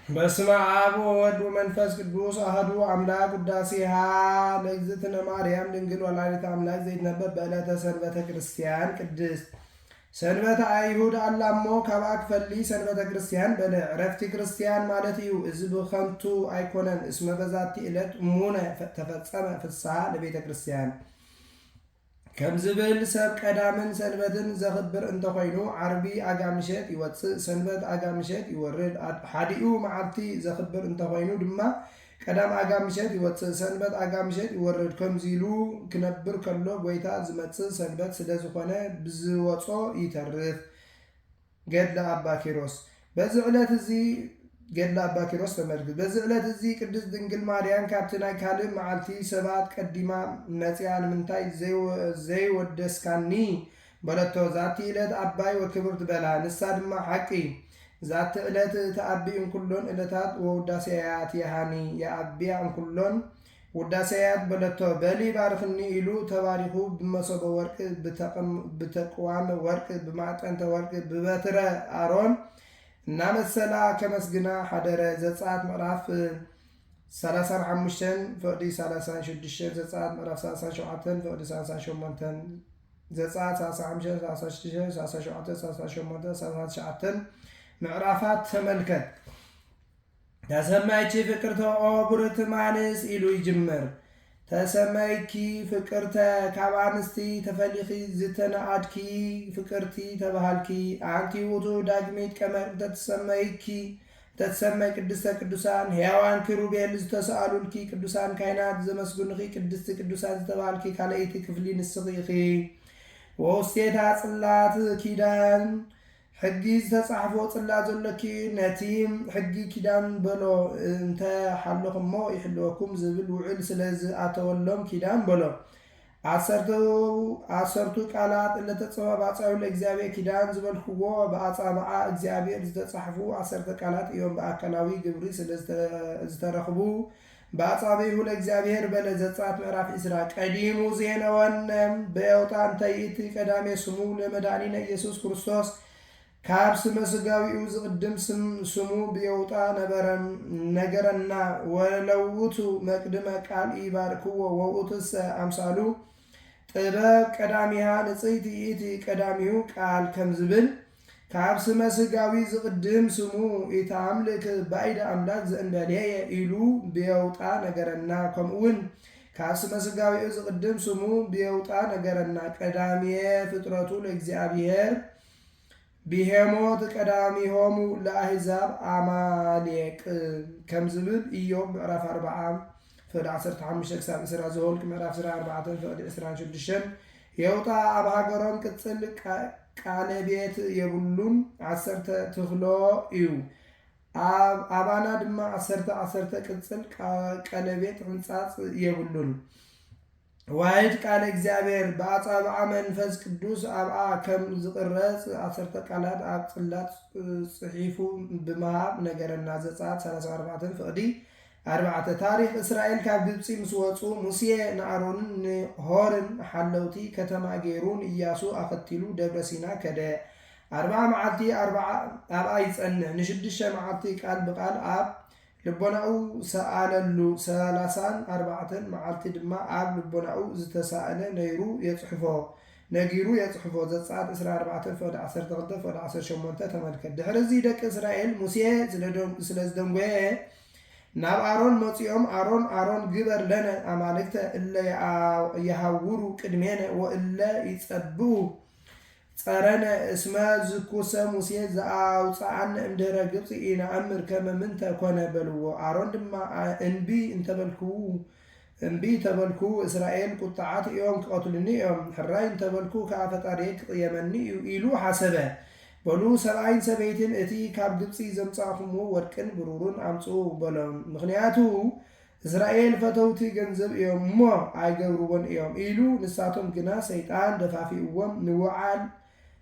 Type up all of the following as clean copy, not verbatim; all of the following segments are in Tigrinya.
በስመ አብ ወወልድ ወመንፈስ ቅዱስ አሐዱ አምላክ ውዳሴሃ ለእግዝእትነ ማርያም ድንግል ወላዲተ አምላክ ዘይትነበብ በዕለተ ሰንበተ ክርስቲያን ቅድስት ሰንበተ አይሁድ አላሞ ካብአክ ፈሊ ሰንበተ ክርስቲያን በለ ዕረፍቲ ክርስቲያን ማለት እዩ። እዚ ብኸንቱ አይኮነን እስመ በዛቲ ዕለት እሙነ ተፈጸመ ፍስሐ ለቤተ ክርስቲያን ከምዝብል ሰብ ቀዳምን ሰንበትን ዘኽብር እንተኮይኑ ዓርቢ አጋምሸት ይወፅእ ሰንበት አጋምሸት ይወርድ። ሓዲኡ መዓልቲ ዘኽብር እንተኮይኑ ድማ ቀዳም አጋምሸት ይወፅእ ሰንበት አጋምሸት ይወርድ። ከምዚሉ ክነብር ከሎ ጎይታ ዝመፅእ ሰንበት ስለ ዝኾነ ብዝወፆ ይተርፍ። ገድለ አባ ኪሮስ በዚ ዕለት እዚ ገድለ አባ ኪሮስ ተመልክት። በዚ ዕለት እዚ ቅድስት ድንግል ማርያም ካብቲ ናይ ካልእ መዓልቲ ሰባት ቀዲማ መፅያ ንምንታይ ዘይወደስካኒ በለቶ። ዛቲ ዕለት አባይ ወክብርት በላ ንሳ ድማ ሓቂ ዛቲ ዕለት ተኣቢ እንኩሎን ዕለታት ወውዳሴያት የሃኒ የአብያ እንኩሎን ውዳሴያት በለቶ። በሊ ባርክኒ ኢሉ ተባሪኹ ብመሶበ ወርቅ ብተቅዋም ወርቅ ብማዕጠንተ ወርቅ ብበትረ አሮን እናመሰላ ከመስግና ሓደረ። ዘጸአት ምዕራፍ 35 ፍቅዲ 36 ዘጸአት ምዕራፍ 37 ፍቅዲ 38 ዘጸአት 35 36 37 38 39 ምዕራፋት ተመልከት። ተሰማይቺ ፍቅርተ ኦ ብርት ማንስ ኢሉ ይጅምር። ተሰማይኪ ፍቅርተ ካብ አንስቲ ተፈሊኺ ዝተነአድኪ ፍቅርቲ ተባሃልኪ አንቲ ውእቱ ዳግሚት ቀመር ተተሰማይ ቅድስተ ቅዱሳን ሕያዋን ክሩቤል ዝተሰአሉልኪ ቅዱሳን ካይናት ዘመስጉንኺ ቅድስቲ ቅዱሳን ዝተባሃልኪ ካልአይቲ ክፍሊ ንስኺ ኢኺ ወውስቴታ ጽላት ኪዳን ሕጊ ዝተጻሕፎ ጽላት ዘለኪ ነቲ ሕጊ ኪዳን በሎ እንተ ሓለኹሞ ይሕልወኩም ዝብል ውዕል ስለዝኣተወሎም ኪዳን በሎ። ዓሰርቱ ቃላት ለተጸባባጻዩ ለእግዚአብሔር ኪዳን ዝበልክዎ በአጻብዓ እግዚአብሔር ዝተጻሕፉ 10 ቃላት እዮም። በአካላዊ ግብሪ ስለዝተረኽቡ በአጻብዒሁ ለእግዚአብሔር በለ። ዘጸአት ምዕራፍ 20 ቀዲሙ ዜነወነ በየውጣ እንተይእቲ ቀዳሜ ስሙ ለመድኃኒነ ኢየሱስ ክርስቶስ ካብ ስመ ስጋዊኡ ዝቅድም ስሙ ብየውጣ ነገረና ወለውቱ መቅድመ ቃል ይባርክዎ ወውእቱሰ አምሳሉ ጥበብ ቀዳሚሃ ንጽሕቲ ይእቲ ቀዳሚሁ ቃል ከምዝብል ካብ ስመ ስጋዊ ዝቅድም ስሙ ኢተአምልክ ባዕደ አምላክ ዘእንበልየ ኢሉ ብየውጣ ነገረና። ከምኡውን ካብ ስመ ስጋዊኡ ዝቅድም ስሙ ብየውጣ ነገረና ቀዳሚየ ፍጥረቱ ለእግዚአብሔር ብሄሞት ቀዳሚሆሙ ለአሕዛብ አማሌቅ ከምዝብል ኢዮብ ምዕራፍ 40 ፍቅዲ 15 ክሳብ 20 ዘወልቅ ምዕራፍ 14 ፍቅዲ 26 የውጣ ኣብ ሃገሮም ቅፅል ቃለ ቤት የብሉን 10 ትኽሎ እዩ። አባና ድማ 10 ቅፅል ቀለቤት ሕንፃፅ የብሉን። ዋሕድ ቃለ እግዚአብሔር በአጻብዓ መንፈስ ቅዱስ አብአ ከም ዝቅረጽ 10 ቃላት ኣብ ጽላት ጽሒፉ ብምሃብ ነገረና። ዘጸአት 34 ፍቅዲ 4 ታሪክ እስራኤል ካብ ግብፂ ምስ ወፁ ሙሴ ንአሮንን ንሆርን ሓለውቲ ከተማ ገይሩን ኢያሱ ኣኸቲሉ ደብረ ሲና ከደ 40 መዓልቲ ኣብኣ ይጸንዕ ን6 መዓልቲ ቃል ብቃል ኣብ ልቦናኡ ሰአለሉ 34 መዓልቲ ድማ ኣብ ልቦናኡ ዝተሳእለ ነጊሩ የጽሕፎ። ዘጸአት 24 ፍቅዲ 12 ፍቅዲ 18 ተመልከት። ድሕርዚ ደቂ እስራኤል ሙሴ ስለዝደንጎየ ናብ አሮን መጺኦም አሮን ግበር ለነ አማልክተ እለ የሃውሩ ቅድሜነ ወእለ ይጸብኡ ጸረነ እስመ ዝኩሰ ሙሴ ዘአውፅአነ እምድኅረ ግብፂ ኢነአምር ከመ ምንተ ኮነ በልዎ። አሮን ድማ እምቢ ተበልኩ እስራኤል ቁጣዓት እዮም ክቐትሉኒ እዮም ሕራይ እንተበልኩ ከዓ ፈጣሪየ ክቅየመኒ ኢሉ ሓሰበ። በሉ ሰብኣይን ሰበይትን እቲ ካብ ግብፂ ዘምጻእኹሞ ወርቅን ብሩርን አምጽኡ በሎም። ምክንያቱ እስራኤል ፈተውቲ ገንዘብ እዮም እሞ ኣይገብርዎን እዮም ኢሉ ንሳቶም ግና ሰይጣን ደፋፊእዎም ንውዓል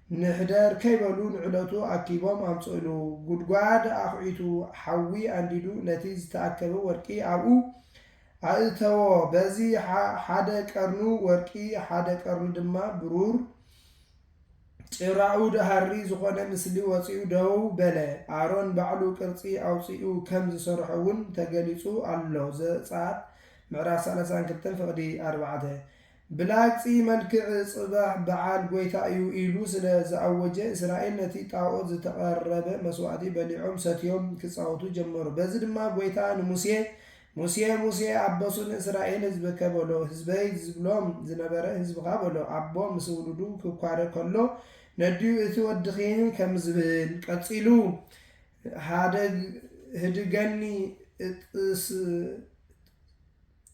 ንሕደር ከይበሉ ንዕለቱ ኣኪቦም ኣምጽእሉ። ጉድጓድ ኣኽዒቱ ሓዊ አንዲዱ ነቲ ዝተኣከበ ወርቂ ኣብኡ ኣእተዎ። በዚ ሓደ ቀርኑ ወርቂ ሓደ ቀርኑ ድማ ብሩር ጭራኡ ድሃሪ ዝኾነ ምስሊ ወፂኡ ደው በለ። አሮን ባዕሉ ቅርፂ አውፂኡ ከም ዝሰርሖ እውን ተገሊጹ ኣሎ። ዘጸአት ምዕራፍ 32 ፍቕዲ 4 ብላዕፂ መልክዕ ጽባሕ በዓል ጎይታ እዩ ኢሉ ስለ ዝኣወጀ እስራኤል ነቲ ጣዖት ዝተቐረበ መስዋዕቲ በሊዖም ሰትዮም ክጻወቱ ጀመሩ። በዚ ድማ ጎይታ ሙሴ ኣቦሱን እስራኤል ህዝብከ በሎ ህዝበይ ዝብሎም ዝነበረ ህዝብካ በሎ ኣቦ ምስ ውሉዱ ክኳረ ከሎ ነድዩ እቲ ወድኺ ከም ዝብል ቀፂሉ ህድገኒ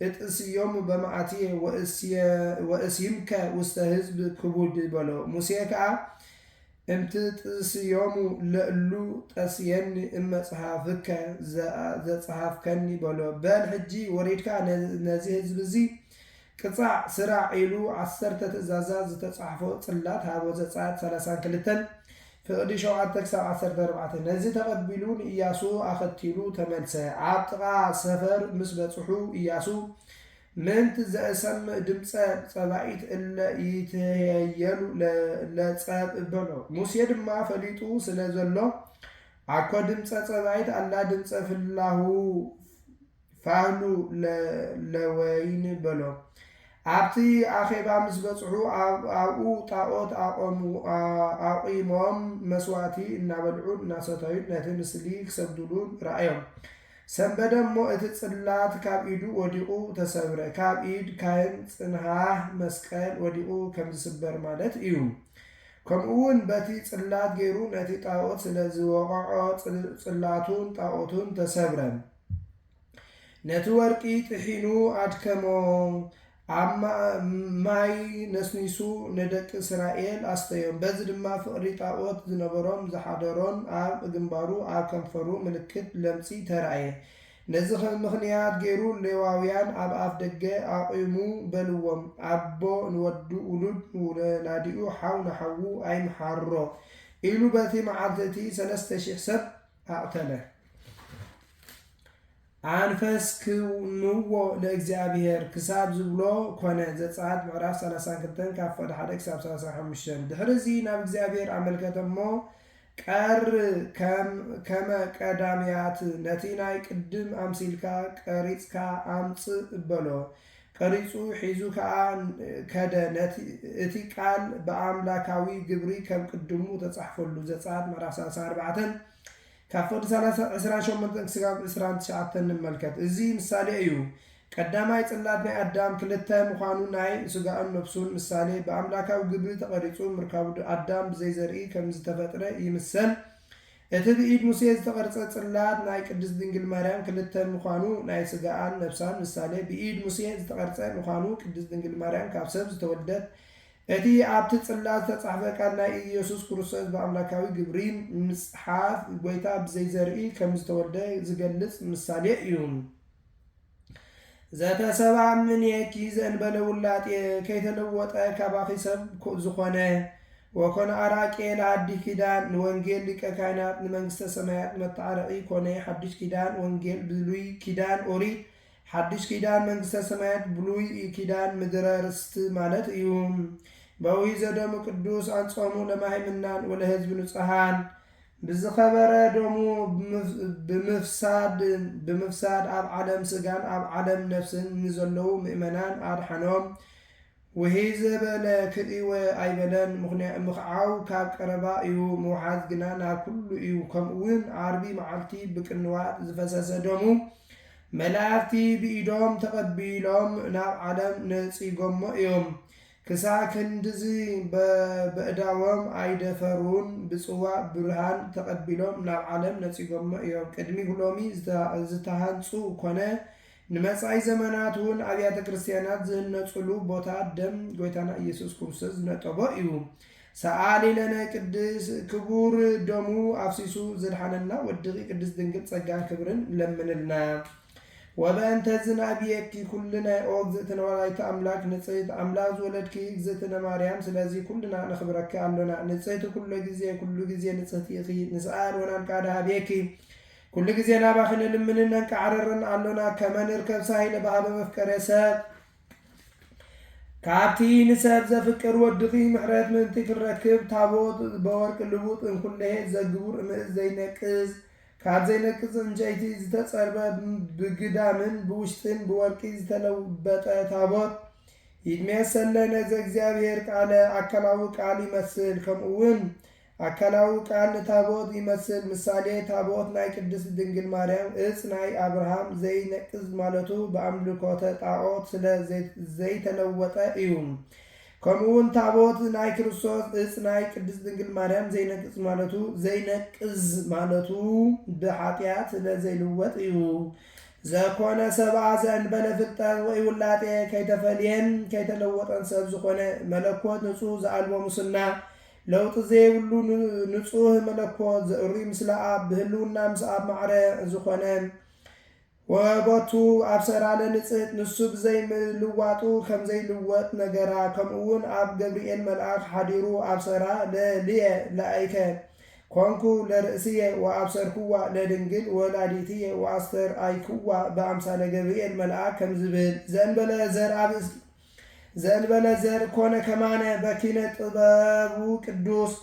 እጥስዮም በማዕትየ ወእስይምከ ውስተ ህዝብ ክቡድ በሎ። ሙሴ ከዓ እምትጥስዮሙ ለእሉ ጠስየኒ እመጽሐፍከ ዘጽሐፍከኒ በሎ። በል ሕጂ ወሪድካ ነዚ ህዝብ እዚ ቅጻዕ ስራዕ ኢሉ 10 ትእዛዛት ዝተጻሕፎ ጽላት ሃቦ። ዘጸአት 32 ፍቕዲ 7-14 ነዚ ተቐቢሉ ንኢያሱ ኣኸቲሉ ተመልሰ። ኣብ ጥቓ ሰፈር ምስ በጽሑ ኢያሱ ምንት ዘእሰምዕ ድምፀ ጸባኢት እለ ይትሄየሉ ለጸብ በሎ። ሙሴ ድማ ፈሊጡ ስለ ዘሎ ኣኮ ድምፀ ጸባኢት ኣላ ድምፀ ፋህሉ ለወይን በሎ። ኣብቲ ኣኼባ ምስ በጽሑ ኣብኡ ጣዖት ኣቂሞም መስዋዕቲ እናበልዑን እናሰተዩን ነቲ ምስሊ ክሰግዱሉን ረኣዮም። ሰንበደ እሞ እቲ ጽላት ካብ ኢዱ ወዲቑ ተሰብረ። ካብ ኢድ ካህን ጽንሃህ መስቀል ወዲቑ ከም ዝስበር ማለት እዩ። ከምኡውን በቲ ጽላት ገይሩ ነቲ ጣዖት ስለ ዝወቕዖ ጽላቱን ጣዖቱን ተሰብረ። ነቲ ወርቂ ጥሒኑ ኣድከሞ ኣብ ማይ ነስኒሱ ንደቂ እስራኤል ኣስተዮም። በዚ ድማ ፍቕሪ ጣዖት ዝነበሮም ዝሓደሮን ኣብ ግንባሩ ኣብ ከንፈሩ ምልክት ለምጺ ተረእየ። ነዚ ምኽንያት ገይሩ ሌዋውያን ኣብ ኣፍ ደገ ኣቂሙ በልዎም ኣቦ ንወዱ ውሉድ ወላዲኡ ሓው ንሓዉ ኣይምሓሮ ኢሉ በቲ መዓልቲ እቲ 3000 ሰብ ኣቕተለ። አንፈስክምዎ ለእግዚአብሔር ክሳብ ዝብሎ ኮነ። ዘጸአት ምዕራፍ 32 ካብ ፍቕዲ 1-35 ድሕሪዚ ናብ እግዚአብሔር ኣመልከተ እሞ ቀር ከመ ቀዳምያት ነቲ ናይ ቅድም ኣምሲልካ ቀሪጽካ ኣምጽእ በሎ። ቀሪጹ ሒዙ ከዓ ከደ እቲ ቃል ብኣምላካዊ ግብሪ ከም ቅድሙ ተጻሕፈሉ። ዘጸአት ምዕራፍ 34 ካብ ፍቕዲ 28-29 ንመልከት። እዚ ምሳሌ እዩ። ቀዳማይ ጽላት ናይ ኣዳም 2 ምዃኑ ናይ ስጋኡን ነፍሱን ምሳሌ ብኣምላካዊ ግብሪ ተቐሪጹ ምርካቡ ኣዳም ብዘይዘርኢ ከም ዝተፈጥረ ይምሰል። እቲ ብኢድ ሙሴ ዝተቐርጸ ጽላት ናይ ቅድስት ድንግል ማርያም 2 ምዃኑ ናይ ስጋኣን ነፍሳን ምሳሌ ብኢድ ሙሴ ዝተቐርጸ ምዃኑ ቅድስት ድንግል ማርያም ካብ ሰብ ዝተወልደት። እቲ ኣብቲ ጽላት ዝተጻሕፈ ቃል ናይ ኢየሱስ ክርስቶስ ብኣምላካዊ ግብሪ ምጽሓፍ ጎይታ ብዘይዘርኢ ከም ዝተወልደ ዝገልጽ ምሳሌ እዩ። ዘተሰብአ ምንየኪ ዘእንበለ ውላጤ ከይተለወጠ ካባኺ ሰብ ዝኾነ ወኮነ ኣራቄ ለሓድሽ ኪዳን ንወንጌል ሊቀ ካህናት ንመንግስተ ሰማያት መታዓረቂ ኮነ። ሓድሽ ኪዳን ወንጌል ብሉይ ኪዳን ኦሪት፣ ሓድሽ ኪዳን መንግስተ ሰማያት ብሉይ ኪዳን ምድረ ርስቲ ማለት እዩ። በዊ ዘደሙ ቅዱስ አንጾሙ ለማይምናን ወለህዝብ ንጹሃን ብዝኸበረ ደሙ ብምፍሳድ ኣብ ዓለም ስጋን ኣብ ዓለም ነፍስን ንዘለዉ ምእመናን ኣድሓኖም። ውሂ ዘበለ ክእወ ኣይበለን ምኽዓው ካብ ቀረባ እዩ፣ ምውሓዝ ግና ናብ ኩሉ እዩ። ከምኡውን ዓርቢ መዓልቲ ብቅንዋት ዝፈሰሰ ደሙ መላእክቲ ብኢዶም ተቐቢሎም ናብ ዓለም ነጺጎሞ እዮም። ክሳ ክንድዚ በእዳዎም ኣይደፈሩን ብጽዋዕ ብርሃን ተቐቢሎም ናብ ዓለም ነጺጎሞ እዮም። ቅድሚ ሎሚ ዝተሃንጹ ኮነ ንመጻኢ ዘመናት እውን ኣብያተ ክርስቲያናት ዝህነጹሉ ቦታ ደም ጎይታና ኢየሱስ ክርስቶስ ዝነጠቦ እዩ። ሰኣሊ ለነ ቅድስ ክቡር ደሙ ኣፍሲሱ ዝድሓነና ወድቂ ቅድስት ድንግል ጸጋን ክብርን ለምንልና። ወበእንተ ዝናብየኪ ኩልነ ኦ እግዝእትነ ወላዲተ ኣምላክ ንጽሕት ኣምላክ ዝወለድኪ እግዝእትነ ማርያም፣ ስለዚ ኩልና ነኽብረኪ ኣሎና። ንጽሕቲ ኩሉ ጊዜ ንጽሕቲ ኢኺ ንስኣል ወናንቃ ድሃብየኪ ኩሉ ጊዜ ናባኺ ንልምንን ነንቃዓረርን ኣሎና። ከመ ንርከብ ሳሂለ ብሃበ መፍቀሬ ሰብ ካብቲ ንሰብ ዘፍቅር ወድኺ ምሕረት ምንቲ ክረክብ ታቦት በወርቂ ልቡጥ እንኩለሄ ዘግቡር እምእዝ ዘይነቅዝ ካብ ዘይነቅዝ እንጨይቲ ዝተጸርበ ብግዳምን ብውሽጥን ብወርቂ ዝተለበጠ ታቦት ይትሜሰለነ ዘእግዚአብሔር ቃለ አካላዊ ቃል ይመስል ከምኡውን አካላዊ ቃል ንታቦት ይመስል ምሳሌ ታቦት ናይ ቅድስት ድንግል ማርያም እጽ ናይ አብርሃም ዘይነቅዝ ማለቱ በአምልኮተ ጣዖት ስለ ዘይተለወጠ እዩ። ከምኡውን ታቦት ናይ ክርስቶስ እጽ ናይ ቅድስት ድንግል ማርያም ዘይነቅዝ ማለቱ ብኃጢአት ስለ ዘይልወጥ እዩ። ዘኮነ ሰብአ ዘእንበለ ፍልጠት ወይ ውላጤ ከይተፈልየን ከይተለወጠን ሰብ ዝኾነ መለኮት ንጹህ ዘአልቦ ሙስና ለውጥ ዘይብሉ ንጹህ መለኮት ዘእሪ ምስለ አብ ብህልውና ምስ አብ ማዕረ ዝኾነ ወቦቱ አብሰራ ለንጽሕት ንሱ ብዘይምልዋጡ ከምዘይልወጥ ነገራ ከምኡውን አብ ገብርኤል መልአክ ሓዲሩ አብሰራ ለልየ ለአይከ ኮንኩ ለርእስየ ወአብሰርኩዋ ለድንግል ወላዲትየ ወአስተርአይኩዋ በአምሳለ ገብርኤል መልአክ ከምዝብል ዘእንበለ ዘር ኮነ ከማነ በኪነ ጥበቡ ቅዱስ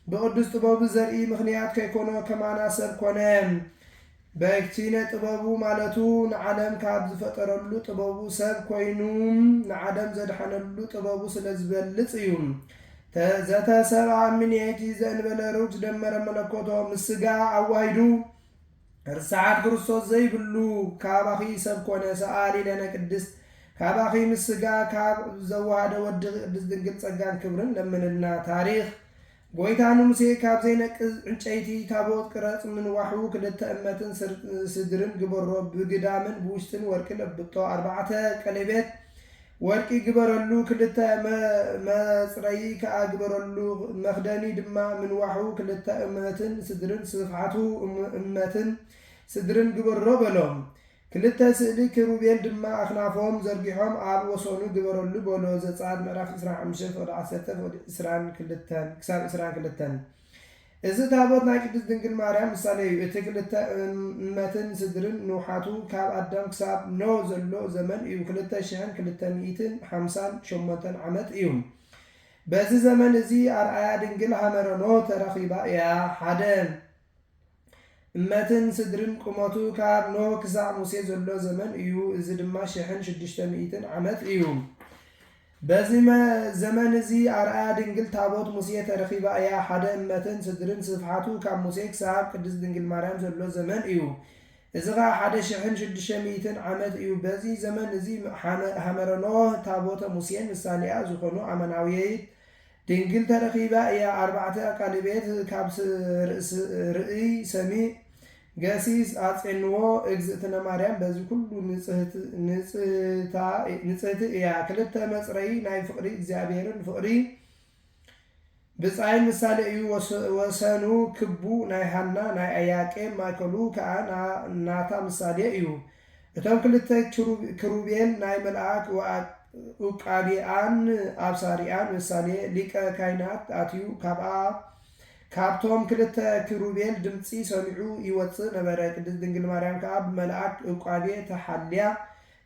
በቅዱስ ጥበቡ ዘርኢ ምክንያት ከይኮነ ከማና ሰብ ኮነ በኪነ ጥበቡ ማለቱ ንዓለም ካብ ዝፈጠረሉ ጥበቡ ሰብ ኮይኑ ንዓለም ዘድሓነሉ ጥበቡ ስለ ዝበልጽ እዩ። ዘተሰብአ ምንየቲ ዘእንበለ ሩድ ደመረ መለኮቶ ምስጋ አዋሂዱ ርሳዓት ክርስቶስ ዘይብሉ ካባኺ ሰብ ኮነ ሰአሊ ለነ ቅድስት ካባኺ ምስጋ ካብ ዘዋሃደ ወዲ ቅድስት ድንግል ጸጋን ክብርን ለምንልና ታሪኽ ጎይታኑ ሙሴ ካብ ዘይነቅዝ ዕንጨይቲ ታቦት ቅረጽ ምንዋሑ ክልተ እመትን ስድርን ግበሮ ብግዳምን ብውሽጥን ወርቂ ለብጦ 4 ቀለቤት ወርቂ ግበረሉ ክልተ መጽረይ ከአ ግበረሉ መኽደኒ ድማ ምንዋሑ ክልተ እመትን ስድርን ስፍሓቱ እመትን ስድርን ግበሮ በሎም ክልተ ስእሊ ክሩቤል ድማ አኽናፎም ዘርጊሖም አብ ወሰኑ ግበረሉ በሎ ዘጸአት ምዕራፍ 25-10-22 እዚ ታቦት ናይ ቅድስት ድንግል ማርያም ምሳሌ እዩ። እቲ ክልተ እመትን ስድርን ንውሓቱ ካብ አዳም ክሳብ ኖህ ዘሎ ዘመን እዩ 2258 ዓመት እዩ። በዚ ዘመን እዚ አርአያ ድንግል ሃመረ ኖህ ተረኺባ እያ። ሓደ እመትን ስድርን ቁመቱ ካብ ኖህ ክሳብ ሙሴ ዘሎ ዘመን እዩ። እዚ ድማ 1600 ዓመት እዩ። በዚ ዘመን እዚ አርአያ ድንግል ታቦት ሙሴ ተረኺባ እያ። ሓደ እመትን ስድርን ስፍሓቱ ካብ ሙሴ ክሳብ ቅድስት ድንግል ማርያም ዘሎ ዘመን እዩ። እዚ ኸ 1600 ዓመት እዩ። በዚ ዘመን እዚ ሃመረ ኖህ ታቦተ ሙሴን ምሳሌያ ዝኾኑ አመናዊት ድንግል ተረኺባ እያ። 4 ቀለቤት ካብ ርእይ ሰሚዕ ገሲስ አጼንዎ እግዝእትነ ማርያም በዚ ኩሉ ንጽህቲ እያ። ክልተ መጽረይ ናይ ፍቅሪ እግዚአብሔርን ፍቅሪ ብጻይን ምሳሌ እዩ። ወሰኑ ክቡ ናይ ሃና ናይ አያቄ ማእከሉ ከዓ ናታ ምሳሌ እዩ። እቶም ክልተ ክሩቤል ናይ መልአክ ኡቃቢአን አብሳሪአን ምሳሌ ሊቀ ካይናት አትዩ ካብቶም ክልተ ክሩቤል ድምፂ ሰሚዑ ይወፅእ ነበረ። ቅድስት ድንግል ማርያም ከዓ ብመልአክ ኡቃቤ ተሓልያ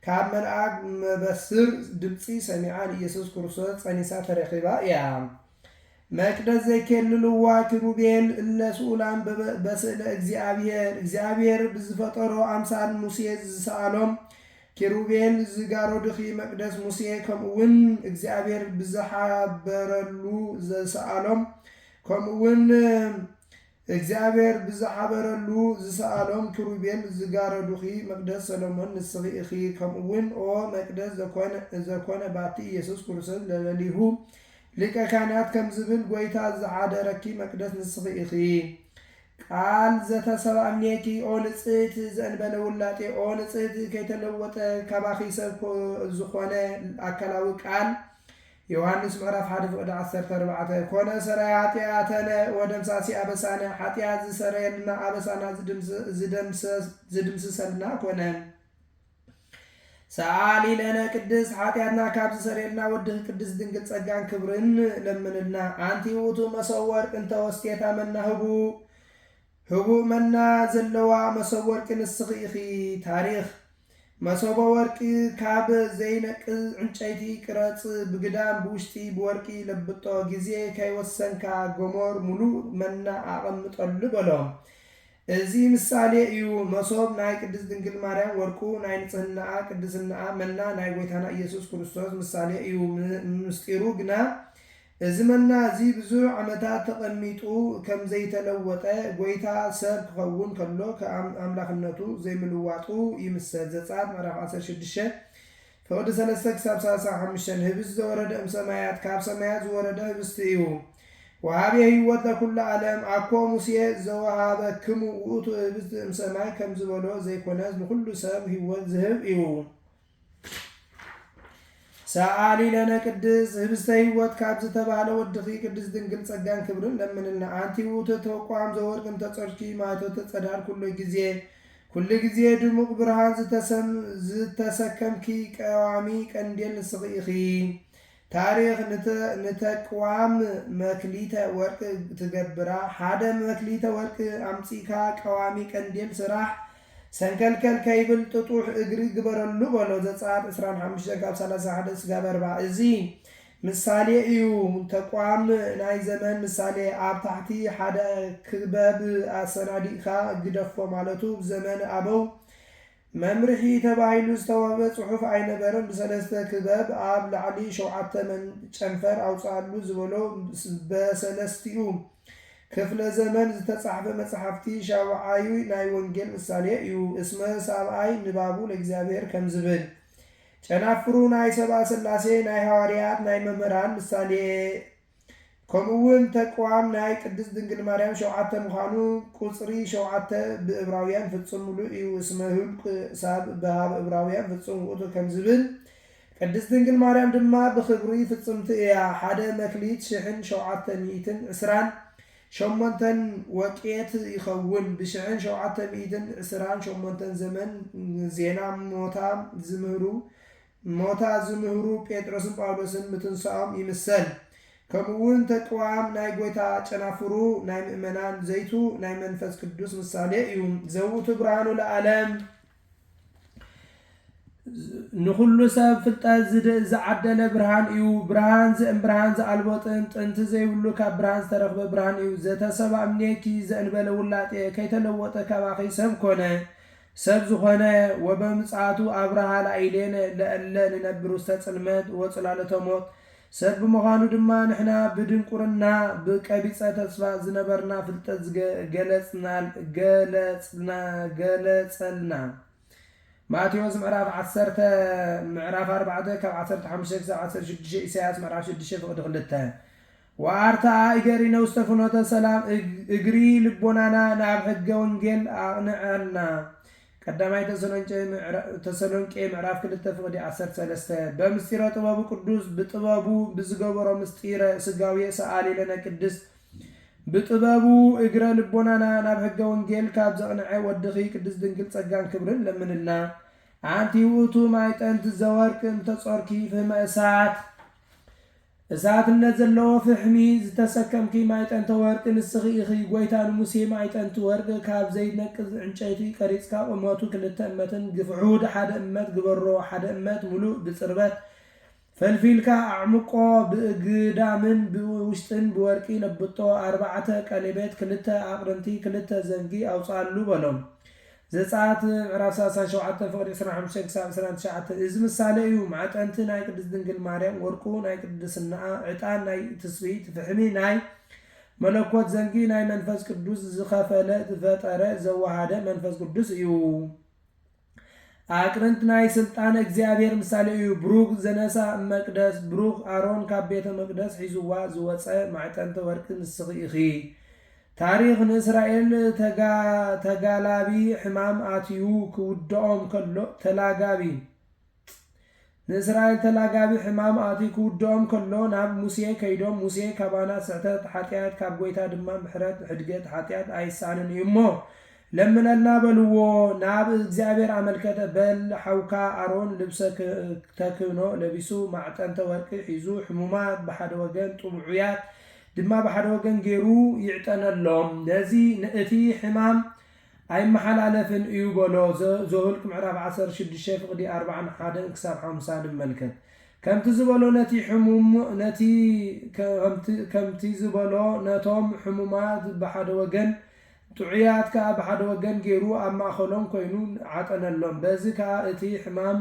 ካብ መልአክ መበስር ድምፂ ሰሚዓ ንኢየሱስ ክርስቶስ ጸኒሳ ተረኺባ እያ። መቅደስ ዘይኬልልዋ ክሩቤል እለ ስኡላን በስእለ እግዚአብሔር ብዝፈጠሮ አምሳል ሙሴ ዝሰአሎም ኪሩቤል ዝጋረዱኺ መቅደስ ሙሴ ከምኡውን እግዚአብሔር ብዝሓበረሉ ዝሰአሎም ከምኡውን እግዚአብሔር ብዝሓበረሉ ዝሰአሎም ክሩቤል ዝጋረዱኺ መቅደስ ሰሎሞን ንስኺ ኢኺ ከምኡውን ኦ መቅደስ ዘኮነ ባቲ ኢየሱስ ክርስቶስ ለለሊሁ ሊቀ ካህናት ከም ዝብል ጎይታ ዝሓደረኪ መቅደስ ንስኺ ኢኺ ቃል ዘተሰብአምኔኪ ኦ ንጽሕት ዘእንበለ ውላጤ ኦ ንጽሕት ከይተለወጠ ካባኺ ሰብ ዝኾነ አካላዊ ቃል ዮሐንስ ምዕራፍ 1:14 ኮነ ሰራይ ኃጢአተነ ወደምሳሲ አበሳነ ኃጢአት ዝሰረየልና አበሳና ዝድምስሰልና ኮነ ሰአሊ ለነ ቅድስ ኃጢአትና ካብ ዝሰረየልና ወድህ ቅድስት ድንግል ጸጋን ክብርን ለምንልና አንቲ ውእቱ መሶብ ወርቅ እንተ ወስቴታ መና ህቡእ መና ዘለዋ መሶብ ወርቂ ንስኺ ኢኺ ታሪኽ መሶበ ወርቂ ካብ ዘይነቅዝ ዕንጨይቲ ቅረጽ ብግዳም ብውሽጢ ብወርቂ ለብጦ ጊዜ ከይወሰንካ ጎሞር ሙሉእ መና ኣቐምጠሉ በሎም። እዚ ምሳሌ እዩ። መሶብ ናይ ቅድስት ድንግል ማርያም ወርቁ ናይ ንጽህናኣ ቅድስናኣ መና ናይ ጎይታና ኢየሱስ ክርስቶስ ምሳሌ እዩ። ምስጢሩ ግና እዚ መና እዚ ብዙሕ ዓመታት ተቐሚጡ ከም ዘይተለወጠ ጎይታ ሰብ ክኸውን ከሎ ከኣምላኽነቱ ዘይምልዋጡ ይምሰል። ዘጸአት ምዕራፍ 16 ፍቅዲ 3 ክሳብ 35 ህብስት ዘወረደ እምሰማያት ካብ ሰማያት ዝወረደ ህብስቲ እዩ። ወሃቤ ህይወት ለኩሉ ዓለም አኮ ሙሴ ዘወሃበክሙ ውእቱ ህብስት እምሰማይ ከም ዝበሎ ዘይኮነስ ንኩሉ ሰብ ህይወት ዝህብ እዩ። ሰአሊ ለነ ቅድስ ህብስተ ህይወት ካብ ዝተባሃለ ወድኺ ቅድስ ድንግል ጸጋን ክብርን ለምንልና። አንቲ ውእቱ ተቋም ዘወርቅ እንተጸርኪ ማይቶተ ጸዳል ኩሉ ጊዜ ድሙቕ ብርሃን ዝተሰከምኪ ቀዋሚ ቀንዴል ንስኺ ኢኺ። ታሪኽ ንተቅዋም መክሊተ ወርቅ ትገብራ ሓደ መክሊተ ወርቅ አምፂካ ቀዋሚ ቀንዴል ስራሕ ሰንከልከል ከይብል ጥጡሕ እግሪ ግበረሉ በሎ። ዘጸአት 25 ካብ 31 እስካብ 40 እዚ ምሳሌ እዩ። ተቋም ናይ ዘመን ምሳሌ ኣብ ታሕቲ ሓደ ክበብ ኣሰናዲእካ ግደፎ ማለቱ ብዘመን ኣበው መምርሒ ተባሂሉ ዝተወህበ ጽሑፍ ኣይነበረን። ብሰለስተ ክበብ ኣብ ላዕሊ 7 ጨንፈር ኣውፃሉ ዝበሎ በሰለስቲኡ ክፍለ ዘመን ዝተጻሕፈ መጽሓፍቲ ሻውዓዩ ናይ ወንጌል ምሳሌ እዩ። እስመ ሳብኣይ ንባቡ ለእግዚአብሔር ከም ዝብል ጨናፍሩ ናይ ሰብአ ስላሴ ናይ ሐዋርያት ናይ መምህራን ምሳሌ ከምኡውን ተቋም ናይ ቅድስት ድንግል ማርያም 7 ምዃኑ ቁጽሪ 7 ብዕብራውያን ፍጹም ሙሉእ እዩ። እስመ ህልቅ ሳብ በሃብ ዕብራውያን ፍጹም ውእቱ ከም ዝብል ቅድስት ድንግል ማርያም ድማ ብክብሪ ፍጽምቲ እያ። ሓደ መክሊት 1728 ወቄት ይኸውን። ብ1728 ዘመን ዜና ሞታ ዝምህሩ ጴጥሮስን ጳውሎስን ምትንሳኦም ይምሰል። ከምኡውን ተቅዋም ናይ ጎይታ ጨናፍሩ ናይ ምእመናን ዘይቱ ናይ መንፈስ ቅዱስ ምሳሌ እዩ። ዘውቱ ብርሃኑ ለዓለም ንኩሉ ሰብ ፍልጠት ዝዓደለ ብርሃን እዩ። ብርሃን ብርሃን ዝኣልቦ ጥንቲ ዘይብሉ ካብ ብርሃን ዝተረኽበ ብርሃን እዩ። ዘተሰባ እምኔኪ ዘእንበለ ውላጤ ከይተለወጠ ካባኺ ሰብ ኮነ ሰብ ዝኾነ ወበምጽአቱ አብርሃ ላኢሌነ ለእለ ንነብር ውስተ ጽልመት ወጽላለተ ሞት ሰብ ብምዃኑ ድማ ንሕና ብድንቁርና ብቀቢፀ ተስፋ ዝነበርና ፍልጠት ገለጸልና። ማቴዎስ ምዕራፍ 10 ምዕራፍ 4 ካብ 15 ክሳብ 16 ኢሳያስ ምዕራፍ 6 ፍቅዲ 2 ወአርታ እገሪነ ውስተ ፍኖተ ሰላም እግሪ ልቦናና ናብ ሕገ ወንጌል አቅንዐና። ቀዳማይ ተሰሎንቄ ምዕራፍ 2 ፍቅዲ 13 በምስጢረ ጥበቡ ቅዱስ ብጥበቡ ብዝገበሮ ምስጢረ ስጋዊ ሰአሊ ለነ ቅድስ ብጥበቡ እግረ ልቦናና ናብ ሕገ ወንጌል ካብ ዘቕንዐ ወድኺ ቅድስት ድንግል ጸጋን ክብርን ለምንልና። አንቲ ውእቱ ማይጠንት ዘወርቅ እንተጾርኪ ፍህመ እሳትነት ዘለዎ ፍሕሚ ዝተሰከምኪ ማይጠንተ ወርቂ ንስኺ ኢኺ። ጎይታ ንሙሴ ማይጠንቲ ወርቂ ካብ ዘይነቅዝ ዕንጨይቲ ቀሪጽካ ቁመቱ 2 እመትን ግፍዑድ 1 እመት ግበሮ 1 እመት ሙሉእ ብጽርበት ፈልፊልካ አዕምቆ ብእግዳምን ብውሽጥን ብወርቂ ለብጦ 4 ቀለቤት 2 አቅርንቲ 2 ዘንጊ አውጻሉ በሎም። ዘጸአት ምዕራፍ 37 ፍቅዲ 25 ክሳብ 29 እዚ ምሳሌ እዩ። ማዕጠንቲ ናይ ቅድስት ድንግል ማርያም ወርቁ ናይ ቅድስናኣ ዕጣን ናይ ትስብእት ፍሕሚ ናይ መለኮት ዘንጊ ናይ መንፈስ ቅዱስ ዝኸፈለ ዝፈጠረ ዘዋሃደ መንፈስ ቅዱስ እዩ። አቅርንት ናይ ስልጣን እግዚአብሔር ምሳሌ እዩ። ብሩክ ዘነሳ መቅደስ ብሩክ አሮን ካብ ቤተ መቅደስ ሒዙዋ ዝወፀ ማዕጠንቲ ወርቂ ንስኺ ኢኺ። ታሪኽ ንእስራኤል ተጋላቢ ሕማም አትዩ ክውድኦም ከሎ ንእስራኤል ተላጋቢ ሕማም አትዩ ክውድኦም ከሎ ናብ ሙሴ ከይዶም ሙሴ ካባና ስሕተት ሓጢአት ካብ ጎይታ ድማ ምሕረት ሕድገት ሓጢአት ኣይሳንን እዩ እሞ ለምነልና በልዎ። ናብ እግዚአብሔር አመልከተ በል ሓውካ አሮን ልብሰ ተክህኖ ለቢሱ ማዕጠንተ ወርቂ ሒዙ ሕሙማት ብሓደ ወገን ጥሙዑያት ድማ ብሓደ ወገን ገይሩ ይዕጠነሎም። ነዚ ንእቲ ሕማም أي محل ألفن يبلو زهلك معرف 16 فقدي 41 كساب 5 ملكت كم تزبلو نتي حموم نتي كم تزبلو نتوم حمومات بحد وجن تعيات كأب حد وجن جيرو أما خلون كينون عطنا اللون بزك أتي حمام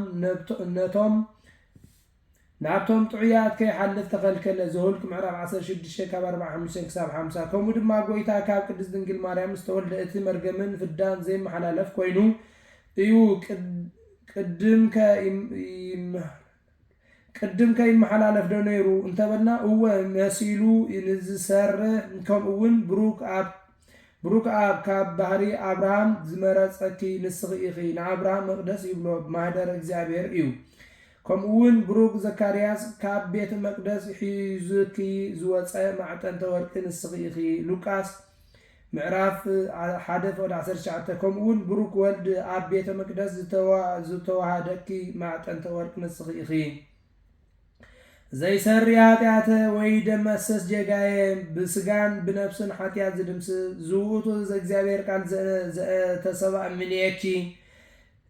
نتوم نعتهم تعيات كي حلف تقل كلا زهولك معرف 16 كاب 45 كساب 5 كم ود ما قويتا كاب قدس دنجل مريم استولد اتي مرجمن في الدان زي ما حلالف كوينو ايو قدم كي محلالف دونيرو انت بدنا هو مسيلو ينزسر كم اون بروك اب كاب بحري ابراهام زمرصكي نسخي نا ابراهام مقدس يبلو ماهدر اغزابير ايو كمون بروك زكرياس كاب بيت مقدس حيزكي زوصا معتن تورقن الصغيخي لوقاس معراف حدث ولا 19 كمون بروك ولد اب بيت مقدس زتوهادكي معتن تورقن الصغيخي زي سرياتات ويدمسس جگاي بسغان بنفسن حتيات زدمس زوتو زغزابير قال تسبع منيكي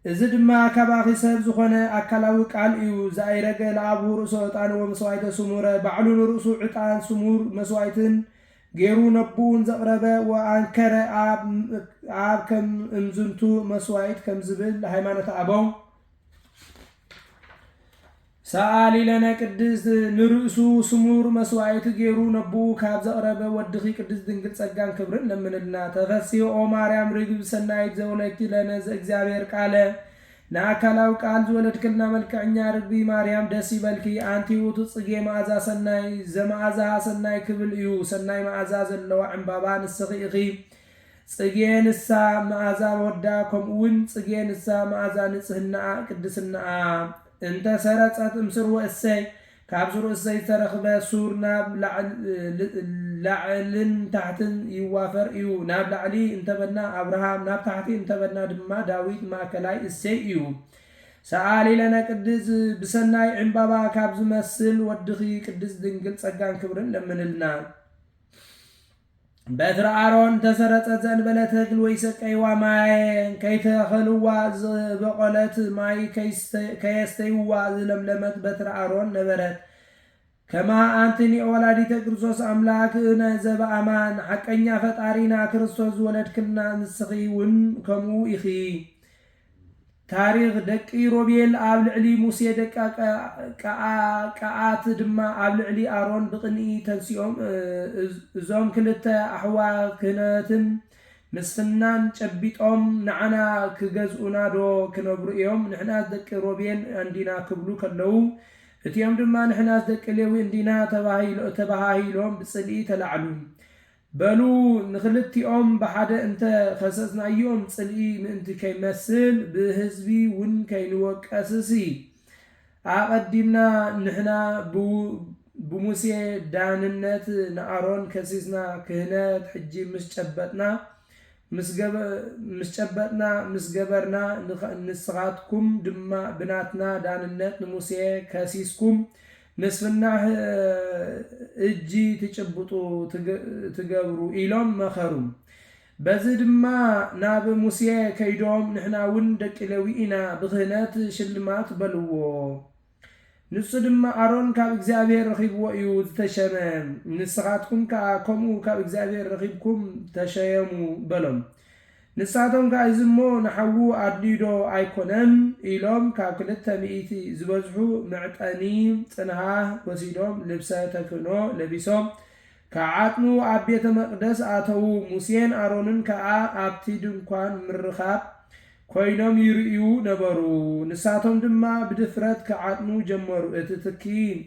إذا ما كباخي سب زخنة أكلاو قال إيو زايرك لعبو رؤسو عطان ومسوايت سمورة بعلون رؤسو عطان سمور مسوايتن غيرو نبون زقربة وأنكر عاب كم امزنتو مسوايت كم زبل هيمانة أبو سألي لنا قدس نرؤسو سمور مسوايت غيرو نبو كاب زقربة ودخي قدس دنقل سقان كبرن لمن لنا تفسيو أو مريم رجب سنايت زولتي لنا زغزابير قاله ناكلاو قال زولد كلنا ملكعنا ربي مريم دسي بلكي أنتي وتصقي معزا سناي زمعزا سناي كبل إيو سناي معزا زلو عمبابان السغيغي صقين السا معزا وداكم ون صقين السا معزا نصهنا قدسنا انت سرصت امسر واسي كابزر اسي ترخبه سورنا لعلن تحتن يوافر يو ناب لعلي انت بدنا ابراهام ناب تحتي انت بدنا دما داويد ماكلاي اسي يو سالي لنا قدس بسناي عمبابا كابز مسل ودخي قدس دنجل صقان كبرن لمنلنا بتر آرون تسرت زنبلة تقل ويسقي وماي كي تخلوا بقلت ماي كيستيوا لملمت بتر آرون نبرت كما أنتني أولادي كريستوس أملاك نزب أمان حقنيا فتارينا كريستوس ولد كنا نسخي ون كمو إخي تاريخ دقي روبيل قبل علي موسى دقا كعات دما قبل علي آرون بقني تنسيهم زوم كلتا أحوا كناتن مسفنان شبيتهم نعنا كجزءنا دو كنبرئهم نحنا دقي روبيل عندنا كبلو كلو اتيام دما نحنا دقي لوي عندنا تباهيلهم بصلي تلعلون بلو نخلتيهم بحد انت خسسنا يوم صلي انت كيمثل بهزبي ون كينوك اساسي اقدمنا نحنا بموسى داننت نارون كسيسنا كهنات حجي مسجبرنا نسغاتكم دما بناتنا داننت نموسى كسيسكم مسفنا اجي تشبطو تقبرو إيلوم مخروم بزد ما ناب موسى كيدوم نحنا وندك لوينا بخنات شلمات بلوو نصد ما أرون كاب إغزابير رخيب وإيو تشمم نسخاتكم كاكمو كاب إغزابير رخيبكم تشيمو بلوم نساتهم كايزمو نحوو أدليدو أيكونن إيلوم كاكلتا مئتي زبزحو معتاني تنها وسيدوم لبسا تكنو لبسوم كعاتنو عبيت مقدس آتو موسين آرونن كا آبتي دنكوان مرخاب كوينوم يرئيو نبرو نساتهم دما بدفرت كعاتنو جمرو اتتكي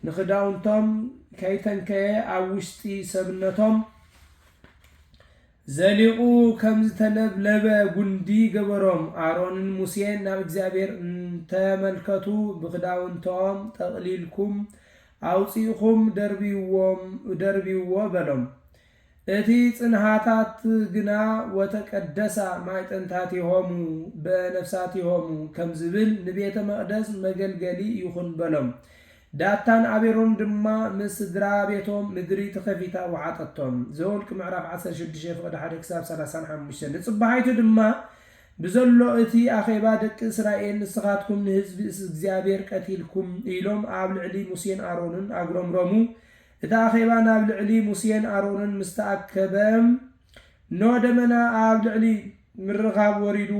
نخداونتم كيتن كي أوشتي سبنتم زليقو كمز تلبلب قندي قبرهم آرون موسين ناب اغزابير تملكتو بخداونتهم تقليلكم أوصيكم دربيو بلهم اتي صنحاتات غنا وتقدسا مايطنتاتي هومو بنفساتي هومو كمزبل نبيت مقدس مغلغلي يخون بلهم ዳታን አቤሮን ድማ ምስ ድራ ቤቶም ምድሪ ተኸፊታ ወዓጠቶም ዘወልቅ ምዕራፍ 16 ፍቅዲ 1 ክሳብ 35 ንጽባሃይቱ ድማ ብዘሎ እቲ አኼባ ደቂ እስራኤል ንስኻትኩም ንህዝቢ እግዚአብሔር ቀቲልኩም ኢሎም ኣብ ልዕሊ ሙሴን አሮንን አጉረምረሙ እቲ አኼባ ናብ ልዕሊ ሙሴን አሮንን ምስተአከበም ኖ ደመና ኣብ ልዕሊ ምርኻብ ወሪዱ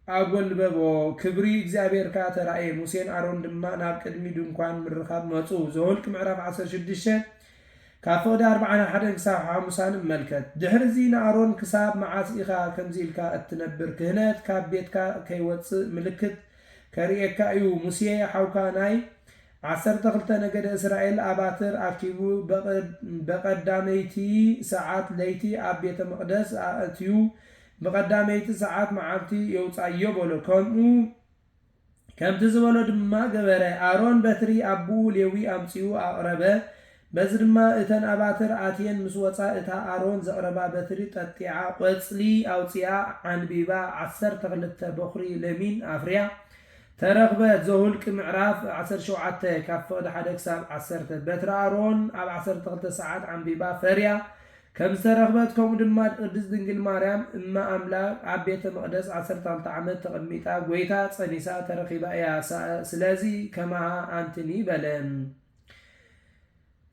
አጎልበቦ ክብሪ እግዚአብሔር ካ ተራእየ ሙሴን አሮን ድማ ናብ ቅድሚ ድንኳን ምርኻብ መጹ ዘወልቅ ምዕራፍ 16 ካብ ፍቅዲ 41 ክሳብ 50 መልከት ድሕርዚ ንአሮን ክሳብ መዓስ ኢኻ ከምዚልካ እትነብር ክህነት ካብ ቤትካ ከይወፅእ ምልክት ከሪኤካ እዩ ሙሴ ሓውካ ናይ 12 ነገደ እስራኤል አባትር አኪቡ በቀዳመይቲ ሰዓት ለይቲ ኣብ ቤተ መቅደስ ኣእትዩ በቀዳመይቲ ሰዓት መዓልቲ የውፃዮ በሎ ከምቲ ዝበሎ ድማ ገበረ አሮን በትሪ አቡ ሌዊ አምፂኡ አቅረበ በዚ ድማ እተን አባትር አትየን ምስ ወፃ እታ አሮን ዘቅረባ በትሪ ጠጢዓ ቆፅሊ አውፅያ አንቢባ 12 በኹሪ ለሚን አፍርያ ተረኽበት ዘውልቅ ምዕራፍ 17 ካብ ፍቅዲ 1 ክሳብ 10 በትሪ አሮን ኣብ 12 ሰዓት አንቢባ ፈርያ ከም ዝተረኽበት ከምኡ ድማ ቅድስት ድንግል ማርያም እማ አምላክ ኣብ ቤተ መቅደስ 12 ዓመት ተቐሚጣ ጎይታ ፀኒሳ ተረኺባ እያ ስለዚ ከማሃ አንትኒ በለም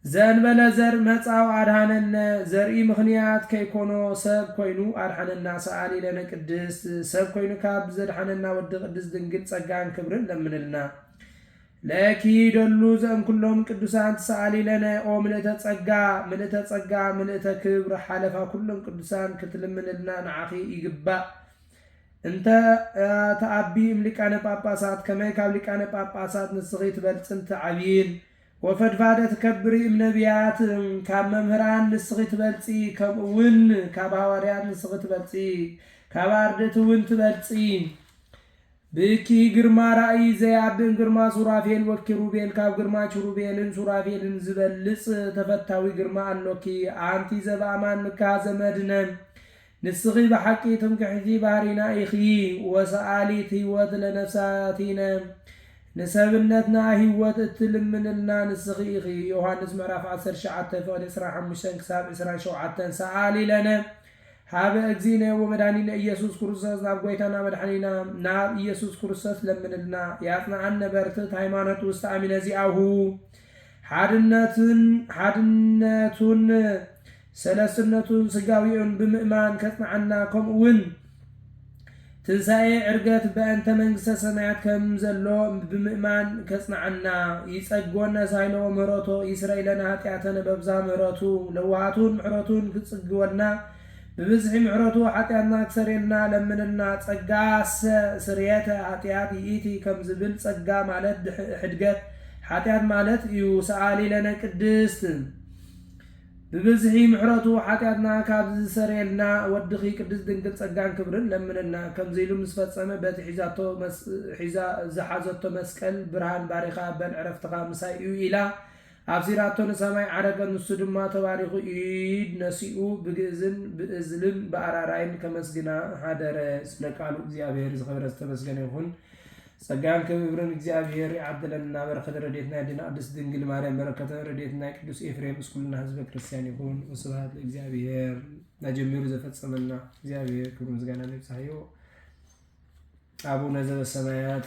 ዘንበለ ዘር መጻው አድሃነነ ዘርኢ ምኽንያት ከይኮኖ ሰብ ኮይኑ አድሃነና ሰአሊ ለነ ቅድስት ሰብ ኮይኑ ካብ ዘድሃነና ወዲ ቅድስት ድንግል ጸጋን ክብርን ለምንልና ለኪ ደሉ ዘን ኩሎም ቅዱሳን ሰአሊ ለነ ኦ ምልእተ ጸጋ ምልእተ ክብር ሓለፋ ኩሎም ቅዱሳን ክትልምንልና ንዓኺ ይግባእ እንተ ተአቢ ሊቃነ ጳጳሳት ከመይ ካብ ሊቃነ ጳጳሳት ንስኺ ትበልጽን ትዓብይን ወፈድፋደ ተከብሪ እምነቢያት ካብ መምህራን ንስኺ ትበልጺ ከምኡውን ካብ ሐዋርያት ንስኺ ትበልጺ ካብ አርድእት እውን ትበልጺ ብኪ ግርማ ራእይ ዘያብን ግርማ ሱራፌል ወኪሩቤል ካብ ግርማ ኪሩቤልን ሱራፌልን ዝበልጽ ተፈታዊ ግርማ አሎኪ አንቲ ዘበአማን ምካ ዘመድነ ንስኺ ብሓቂ ትምክሕቲ ባህሪና ኢኺ ወሰአሊት ህይወት ለነፍሳቲነ ንሰብነትና ህይወት እትልምንልና ንስኺ ኢኺ ዮሐንስ ምዕራፍ 19 ፍቅዲ 25 ክሳብ 27 ሰአሊ ለነ ሃበ እግዚእነ ወመድኃኒነ ኢየሱስ ክርስቶስ ናብ ጎይታና መድኃኒና ናብ ኢየሱስ ክርስቶስ ለምንልና ያጽናዓነ በርትት ሃይማኖት ውስጥ አሚነ ዚአሁ ሓድነቱን ሰለስነቱን ስጋዊውን ብምእማን ከጽናዓና ከምኡውን ትንሣኤ ዕርገት በእንተ መንግሥተ ሰማያት ከም ዘሎ ብምእማን ከጽናዓና ይጸግወና ሳይሎ ምህረቶ ይስረይ ለና ኃጢአተነ በብዛ ምህረቱ ለዋሃቱን ምሕረቱን ክጽግወና ብብዝሒ ምሕረቱ ኃጢአትና ክሰሬልና ለምንልና ጸጋ ስርየተ ኃጢአት ይእቲ ከም ዝብል ጸጋ ማለት ሕድገት ኃጢአት ማለት እዩ ሰአሊ ለነ ቅድስት ብብዝሒ ምሕረቱ ኃጢአትና ካብ ዝሰሬልና ወድኺ ቅድስት ድንግል ጸጋን ክብርን ለምንና ከምዚኢሉ ምስ ፈጸመ በቲ ዝሓዘቶ መስቀል ብርሃን ባሪኻ በል ዕረፍትኻ ምሳይ እዩ ኢላ አብሲራቶ ንሰማይ ዓረገ ንሱ ድማ ተባሪኹ ኢድ ነሲኡ ብግእዝን ብእዝልን በአራራይን ከመስግና ሃደረ ስለ ቃሉ እግዚአብሔር ዝኸበረ ዝተመስገነ ይኹን ጸጋን ክብርን እግዚአብሔር ይዓድለና በረከተ ረድኤትና ያድና ቅድስት ድንግል ማርያም በረከተ ረድኤትና ቅዱስ ኤፍሬም እስኩልና ህዝበ ክርስቲያን ይኹን ወስብሐት ለእግዚአብሔር ናጀሚሩ ዘፈጸመና እግዚአብሔር ክብር ምስጋና ይብዛሕዮ አቡነ ዘበሰማያት